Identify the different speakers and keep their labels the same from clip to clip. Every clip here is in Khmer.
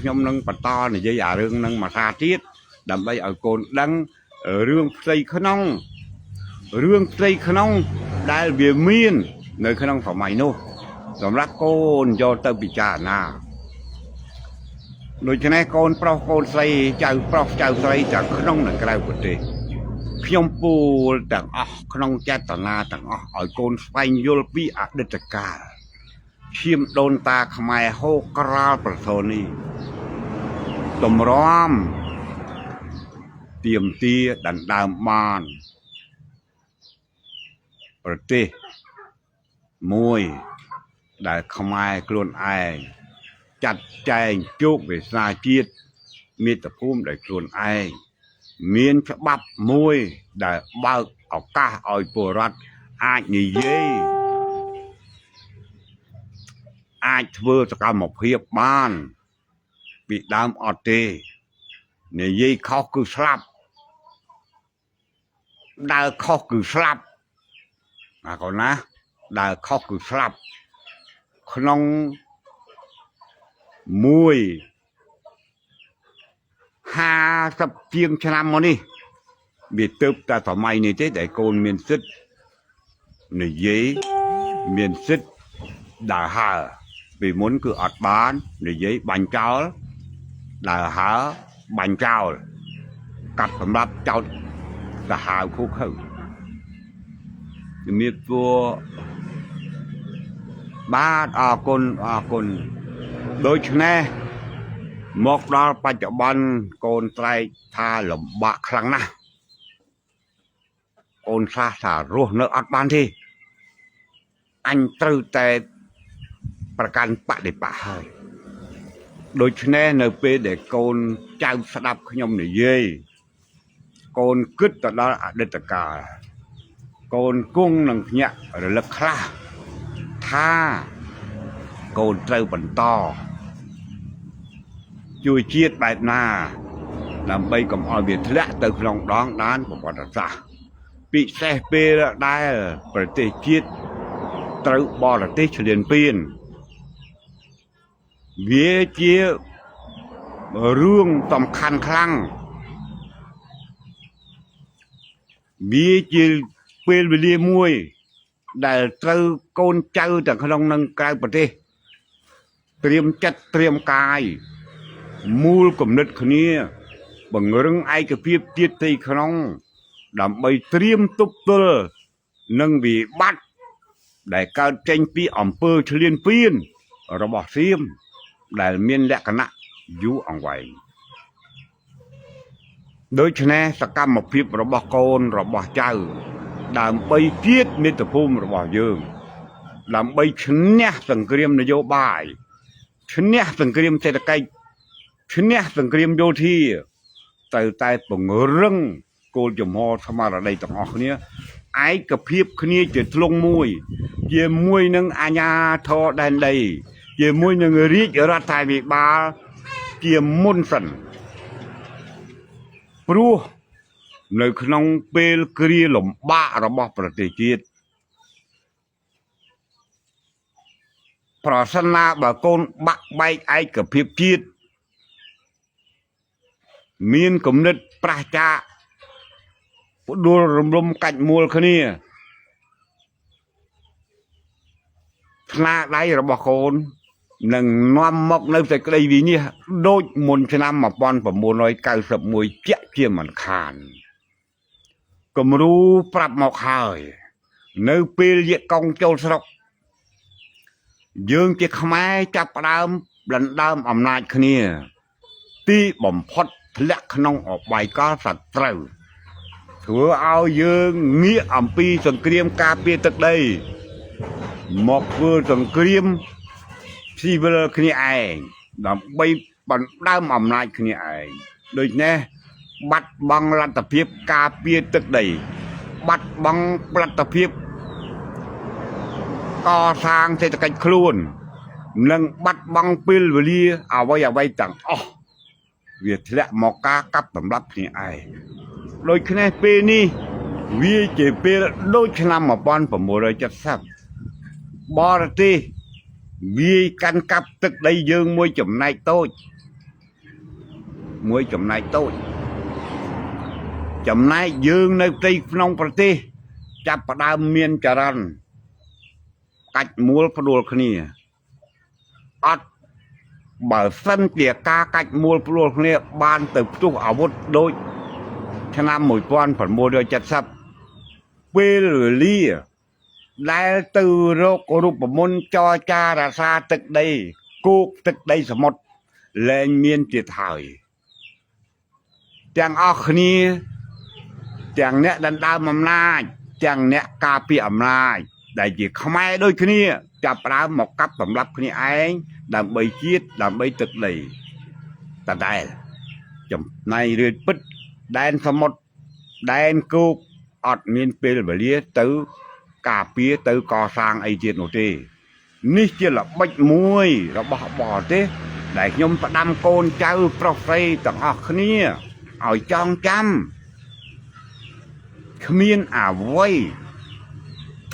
Speaker 1: nhom nâng bật to này dây giả rương nâng mà xa tiết đầm bay ở cồn đăng ở rương xây khăn nông đại việt miên nơi khăn nông phải mày nôสำหรับโกนโยเตอร์ปิจานาโดยเฉพาะโกนปลอกโกนใส่เจ้าปลอกเจ้าใส่จากขนมหนังกลายประเทศขยมปูต่างอ๋อขนมเจตนาต่างอ๋อไอ้โกนไฟยุลปีอดิตกาชิมโดนตาขมายโฮกราประโทนีตมร้อมเตรียมตีดันดามมานประเทศมวยได้ขมายกลุ่นไอจัดแจงจุกวิสาจิตมีแต่ภูมิได้กลุ่นไอเมียนฉบับมวยได้เบิกเอาก้าเอาปวรัดอาจนี่เย่อาจเวอร์สกรรมเพียบบ้านปีดามออเตนี่เย่เขาคือสลับได้เขาคือสลับก่อนนะได้เขาคือสลับขนมมวย50 เพียงชนะมันนี่บีตึบแต่ต่อไม่นี่เจ๊ได้โกนเมียนซิดนี่เย่เมียนซิดได้หาปีมุนคืออัดบ้านนี่เย่บันเจ้าได้หาบันเจ้ากับสำหรับเจ้าจะหาคู่เขามีตัวบ้านคนโดยเฉพาะหมกดาปัจจุบันโกนไตรทาหลมบะครั้งนะโกนซาสารู้เนื้ออัดบ้านที่อันตรึแต่ประกันปะเดปะให้โดยเฉพาะในปีเด็กโกนเจ้าสดับขยมเนี่ยเย่โกนกึศตลอดอดีตกาลโกนกุ้งหนังเนี่ยหรือลักคลาถ้าโกนเต้าบรรทอช่วยเชียดแบบหน้านำไปกับออยเบียดและเติมลองร้องด้านของวัดศาสตร์ปีเสเปรได้ประเทศเชียดเติมบอลประเทศเฉลียนเปลี่ยนเวียเจียเรื่องสำคัญครั้งเวียเจียเป็นวิลีมวยได้เติมโกนเจ้าจากขนมนังกลายประเทศเตรียมจัดเตรียมกายมูลกำเนิดคนนี้บังเรื่องไอกระเพียบเจี๊ยตีขนมดำไปเตรียมตุบเตอร์นังบีบัดได้การเจงปีอำเภอเฉลียนเปลี่ยนระบบเสียมได้เมียนและคณะอยู่อังไว้โดยเฉพาะสกรรมเพียบระบบโกนระบบเจ้าดำไปเจี๊ยมิตรภูมิระบบยืมดำไปชนะสังเกตนโยบายชนะสังเกตเศรษฐกิจชนะสังเกตโยธีแต่แต่ปงเรื่องโกลจมอธรรมะอะไรต่างๆเนี้ยไอ้กระเพียบคนนี้จะลงมวยเยี่ยมวยนึงอาญาทอแดนใดเยี่ยมวยนึงริจรัฐไทยบิบาเกี่ยมมุนสันปลัวในขนมเปลกรีหล่มบ้าระบบประเทศจีนปราศนาบากนบักใบไอ้กับเพียบจีดมีนกำเนิดประชาดูรวมกันมูลคนนี้ชนะได้ระบบคนหนึ่งน้อมมกในแต่กระดิ่งนี้โดยมนชนะมาปอนประมูลร้อยเก้าสิบมวยเจ๊เชี่ยมันขานก็ไม่รู้ปรับมาขายในปีเยกองโจรสระยืงจะขมายจับดามบลันดามอำนาจคนนี้ตีบ่มพดและขนองออกใบก็สัตว์เต่าถือเอายืงเงี้ยอ่ำปีสังเกตกาเปียตึกได้หมกเพื่อสังเกตที่เวลาคนนี้เองดำใบบลันดามอำนาจคนนี้เองโดยเนี่ยบัดบังรัฐเพียบกาเปียตึกได้บัดบังรัฐเพียบก่อสร้างเศรษฐกิจครูนนังบัดบังปิลวลีเอาไว้อย่าไว้ต่างอ๋อเวียดและหมอกากับสำหรับนี่ไอโดยคะแนนปีนี้วีเจเปโดยชนะมาปอนผมโมเลยจัดสับบอร์ตีวีกันกับตึกได้ยืงมวยจุ่มในโต้ មួយចំណែកតូចចំណែកយើងនៅទីក្នុងប្រទេសចាប់ផ្ដើមមានចរន្តកាច់មួលផ្ដួលគ្នាអត់បើសិនជាការកាច់មួលផ្ដួលគ្នាបានទៅផ្ទុះអាវុធដូចឆ្នាំ1970ពេលវេលាដែលទៅរករូបមន្តចរចារក្សាទឹកដីគោកទឹកដីសមុទ្រលែងមានទៀតហើយទាំងអស់គ្នាទាំងអ្នកដណ្ដើមអំណាចទាំងអ្នកការពារអំណាចដែលជាខ្មែរដូចគ្នាចាប់ផ្ដើមមកកាប់សម្លាប់គ្នាឯងដើម្បីជាតិដើម្បីទឹកដីតដែលចំណៃរឿនពិតដែនសមុទ្រដែនគោកអត់មានពេលវេលាទៅការពារទៅកសាងអីទៀតនោះទេនេះជាល្បិចមួយរបស់បរទេសដែលខ្ញុំផ្ដាំកូនចៅប្រុសស្រីទាំងអស់គ្នាឲ្យចងចាំគ្មានអ្វី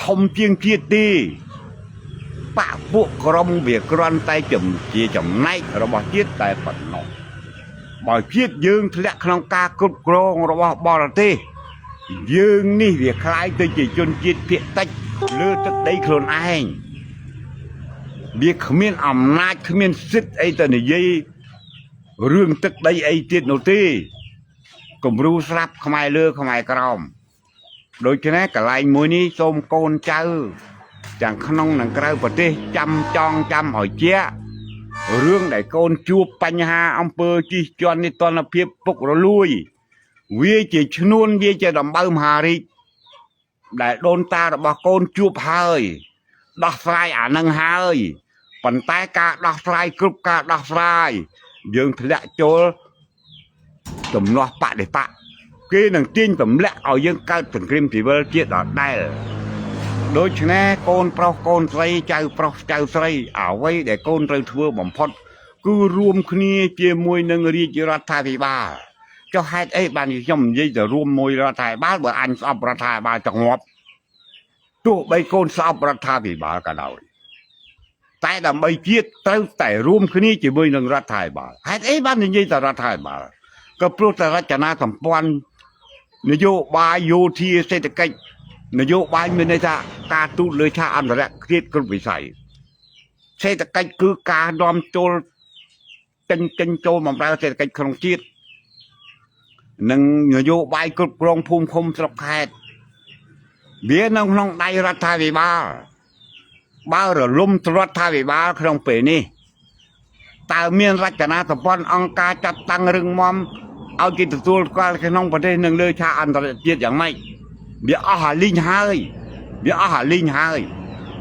Speaker 1: ធំជាងជាតិទេបកពួកក្រុមវាគ្រាន់តែជាចំណែករបស់ជាតិតែប៉ុណ្ណោះបើជាតិយើងធ្លាក់ក្នុងការគ្រប់គ្រងរបស់បរទេសយើងនេះវាคล้ายទៅជាជនជាតិភាគតិចលើទឹកដីខ្លួនឯងវាគ្មានអំណាចគ្មានសិទ្ធិអីទៅនិយាយរឿងទឹកដីអីទៀតនោះទេគំរូស្រាប់ខ្មែរលើខ្មែរក្រោមដូច្នេះកន្លែងមួយនេះសូមកូនចៅទាំងក្នុងនិងក្រៅប្រទេសចាំចងចាំឲ្យជារឿងដែលកូនជួបបញ្ហាអំពើជិះជាន់នីតិរដ្ឋភាពពុករលួយវាជាឈ្នួនវាជាដំបៅមហារាជដែលដូនតារបស់កូនជួបហើយដោះស្រាយអានឹងហើយប៉ុន្តែការដោះស្រាយគ្រប់ការដោះស្រាយយើងធ្លាក់ចូលទំនាស់បដិបកគេនឹងទាញទម្លាក់ឲ្យយើងកើតសង្គ្រាមស៊ីវិលជាដដែលដូច្នេះកូនប្រុសកូនស្រីចៅប្រុសចៅស្រីអ្វីដែលកូនត្រូវធ្វើបំផុតគឺរួមគ្នាជាមួយនឹងរាជរដ្ឋាភិបាលចុះហេតុអីបានខ្ញុំនិយាយទៅរួមមួយរដ្ឋាភិបាលបើអញស្អប់រដ្ឋាភិបាលចង្អប់ទោះបីកូនស្អប់រដ្ឋាភិបាលក៏ដោយតែដើម្បីជាតិត្រូវតែរួមគ្នាជាមួយនឹងរដ្ឋាភិបាលហេតុអីបាននិយាយទៅរដ្ឋាភិបាលក៏ព្រោះតែរចនាសម្ព័ន្ធនយោបាយយោធាសេដ្ឋកិច្ចនយោបាយមានន័យថាការទូតលើឆាកអន្តរជាតិគ្រប់វិស័យសេដ្ឋកិច្ចគឺការនាំចូលចិញ្ចូលបម្រើសេដ្ឋកិច្ចក្នុងជាតិនិងនយោបាយគ្រប់គ្រងភូមិឃុំស្រុកខេត្តវានៅក្នុងដៃរដ្ឋាភិបាលបើរលំរដ្ឋាភិបាលក្នុងពេលនេះតើមានរចនាសម្ព័ន្ធអង្គការចាត់តាំងរឹងមាំឲ្យគេទទួលស្គាល់ក្នុងប្រទេសនឹងលើឆាកអន្តរជាតិយ៉ាងម៉េចវាអស់អាលីងហើយវាអស់អាលីងហើយ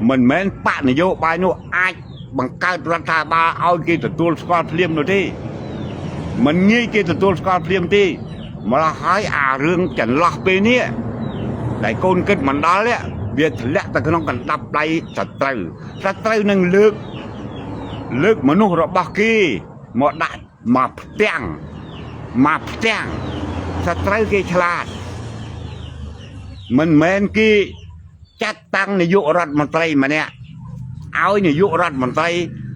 Speaker 1: មិនមែនបកនយោបាយនោះអាចបង្កើតរដ្ឋាភិបាលឲ្យគេទទួលស្គាល់ភ្លាមនោះទេមិនងាយគេទទួលស្គាល់ភ្លាមទេមកហើយអារឿងចន្លោះពេលនេះដែលកូនគិតមិនដល់វាធ្លាក់ទៅក្នុងកណ្ដាប់ដៃសត្រូវនឹងលើកមនុស្សរបស់គេមកដាក់មកផ្ទាំងសត្រូវគេឆ្លាតមិនមែនគេចាត់តាំងនាយករដ្ឋមន្ត្រីម្នាក់ឲ្យនាយករដ្ឋមន្ត្រី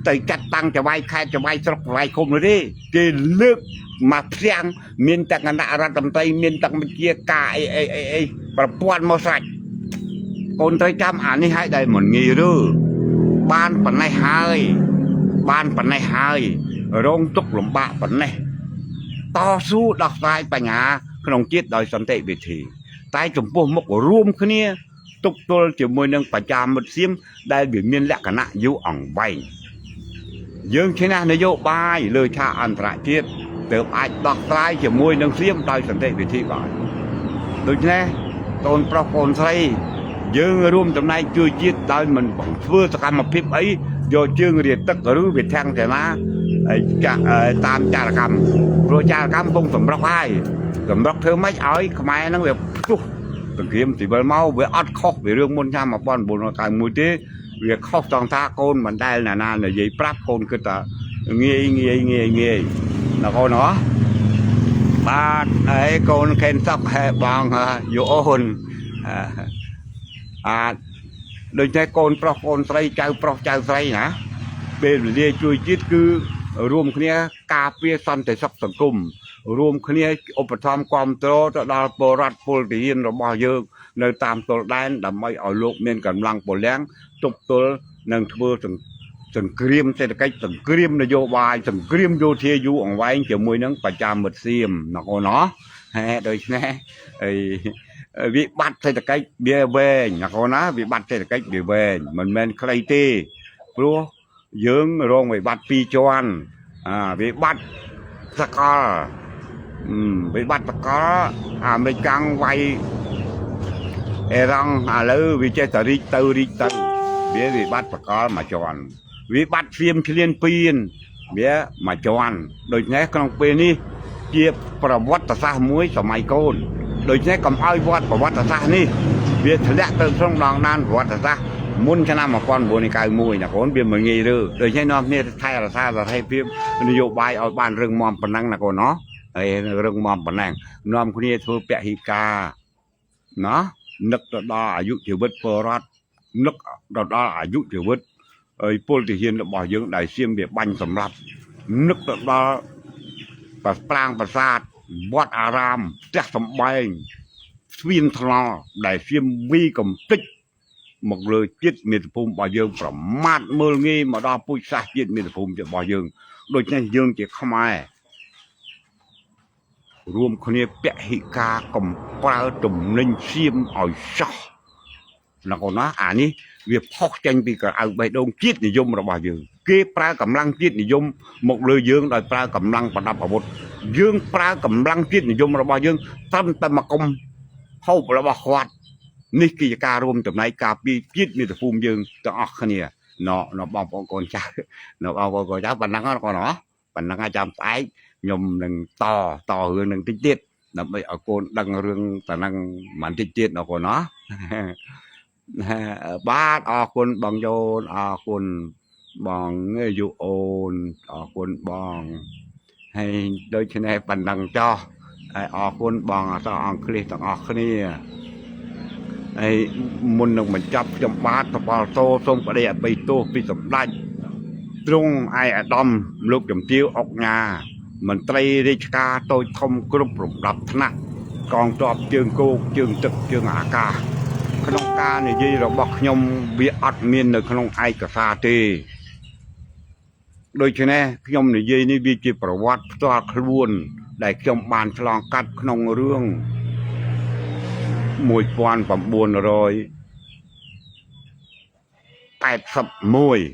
Speaker 1: ទៅចាត់តាំងចវាយខេត្តចវាយស្រុកចវាយឃុំនោះទេគេលើកមកផ្ទាំងមានតែគណៈរដ្ឋមន្ត្រីមានតែវិជាការអីប្រព័ន្ធមកស្រេចកូនត្រូវចាំអានេះឲ្យដែលមិនងាយរើបានប៉ុណ្ណេះហើយរងទុក្ខលំបាកប៉ុណ្ណេះតស៊ូដោះស្រាយបញ្ហាក្នុងជាតិដោយសន្តិវិធីតែចំពោះមុខរួមគ្នាទប់ទល់ជាមួយនឹងប្រជាមិត្តសៀមដែលវាមានលក្ខណៈយូរអង្វែងយើងឈ្នះនយោបាយលើឆាកអន្តរជាតិទើបអាចដោះស្រាយជាមួយនឹងសៀមដោយសន្តិវិធីបានដូច្នេះកូនប្រុសកូនស្រីយើងរួមចំណែកជួយជាតិដោយមិនបង្ធ្វើសកម្មភាពអីយកជើងរាទឹកឬវិធានសេនាតាមចារកម្មព្រោះចារកម្មពុំសម្រុកហើយសម្រុកធ្វើម៉េចឲ្យខ្មែរហ្នឹងវាផ្ទុះសង្គ្រាមស៊ីវិលមកវាអត់ខុសពីរឿងមុនឆ្នាំ1991ទេវាខុសត្រង់ថាកូនមិនដែលណានិយាយប្រាប់កូនគិតថាងាយណាកូនហ៎បាទអីកូនខេនសក់ហេបងយោអូនដូចតែកូនប្រុសកូនស្រីចៅប្រុសចៅស្រីណាពេលវេលាជួយជាតិគឺរួមគ្នាការពារសន្តិសុខសង្គម รวมគ្នាឧបត្ថម្ភគាំទ្រទៅដល់ពលរដ្ឋពលទាហានរបស់យើងនៅតាមទល់ដែនដើម្បីឲ្យលោកមានកម្លាំងពលំទប់ទល់នឹងធ្វើសង្គ្រាមសេដ្ឋកិច្ចសង្គ្រាមនយោបាយសង្គ្រាមយោធាយូរអង្វែងជាមួយនឹងប្រជាមិត្តសៀមណាអូនណាហេដូច្នេះហើយវិបត្តិសេដ្ឋកិច្ចវាវែងណាអូនណាវិបត្តិសេដ្ឋកិច្ចវាវែងមិនមែនខ្លីទេព្រោះយើងរងវិបត្តិពីរជាន់វិបត្តិសកលវិបត្តិសកលអាមេរិកវាយអេរ៉ង់ឥឡូវវាចេះតែរីកទៅវាវិបត្តិសកលមួយជាន់វិបត្តិសៀមឆ្លៀនពៀនវាមួយជាន់ដូច្នេះក្នុងពេលនេះជាប្រវត្តិសាស្ត្រមួយសម័យកូនដូច្នេះកុំឲ្យវត្តប្រវត្តិសាស្ត្រនេះវាធ្លាក់ទៅក្នុងដងដានប្រវត្តិសាស្ត្រមុនឆ្នាំ1991ណាកូនវាមិនងាយរើដូច្នេះនាំគ្នាថែរក្សាសន្តិភាពនយោបាយឲ្យបានរឹងមាំប៉ុណ្ណឹងណាកូនណាហើយរឹងមាំប៉ុណ្ណឹងនាំគ្នាធ្វើពហិការណានឹកទៅដល់អាយុជីវិតពលរដ្ឋនឹកទៅដល់អាយុជីវិតហើយពលទាហានរបស់យើងដែលសៀមវាបាញ់សម្រាប់នឹកទៅដល់ប្រាង្គប្រាសាទវត្តអារាមផ្ទះសម្បែងស្វៀនថ្នល់ដែលសៀមវីកំតិចមកលើជាតិមាតុភូមិរបស់យើងប្រមាថមើលងាយមកដល់ពូជសាសន៍ជាតិមាតុភូមិរបស់យើងដូច្នេះយើងជាខ្មែររួមគ្នាពហិការកំប្រើទំនិញសៀមឲ្យសោះណាកូនណាអានេះវាផុសចេញពីក្រអៅបេះដូងជាតិនិយមរបស់យើងគេប្រើកម្លាំងជាតិនិយមមកលើយើងដោយប្រើកម្លាំងប្រដាប់អាវុធយើងប្រើកម្លាំងជាតិនិយមរបស់យើងត្រឹមតែមកគុំហូបរបស់គាត់នេះគឺជាការរួមចំណែកការពារជាតិមាតុភូមិយើងទាំងអស់គ្នាណបងប្អូនកូនចៅណបងប្អូនកូនចៅប៉ុណ្ណឹងណាកូនណាប៉ុណ្ណឹងចាំស្អែកខ្ញុំនឹងតរឿងនឹងតិចទៀតដើម្បីឲ្យកូនដឹងរឿងតែនឹងមិនតិចទៀតណាកូនណាបាទអរគុណបងយោនអរគុណបងយុអូនអរគុណបងហើយដូច្នេះបណ្ដឹងចោះហើយអរគុណបងអសអង់គ្លេសទាំងអស់គ្នាហើយមុននឹងបញ្ចប់ខ្ញុំបាទតបល់តោសូមបដិអបិទោសពីសម្ដេចទ្រង់ឯកឧត្តមលោកជំទាវអុកញ៉ាមន្ត្រីរាជការតូចធំគ្រប់រំដាប់ថ្នាក់កងទ័ពជើងគោកជើងទឹកជើងអាកាសក្នុងការនិយាយរបស់ខ្ញុំវាអត់មាននៅក្នុងឯកសារទេដូច្នេះខ្ញុំនិយាយនេះវាជាប្រវត្តិផ្ទាល់ខ្លួនដែលខ្ញុំបានឆ្លងកាត់ក្នុងរឿង1981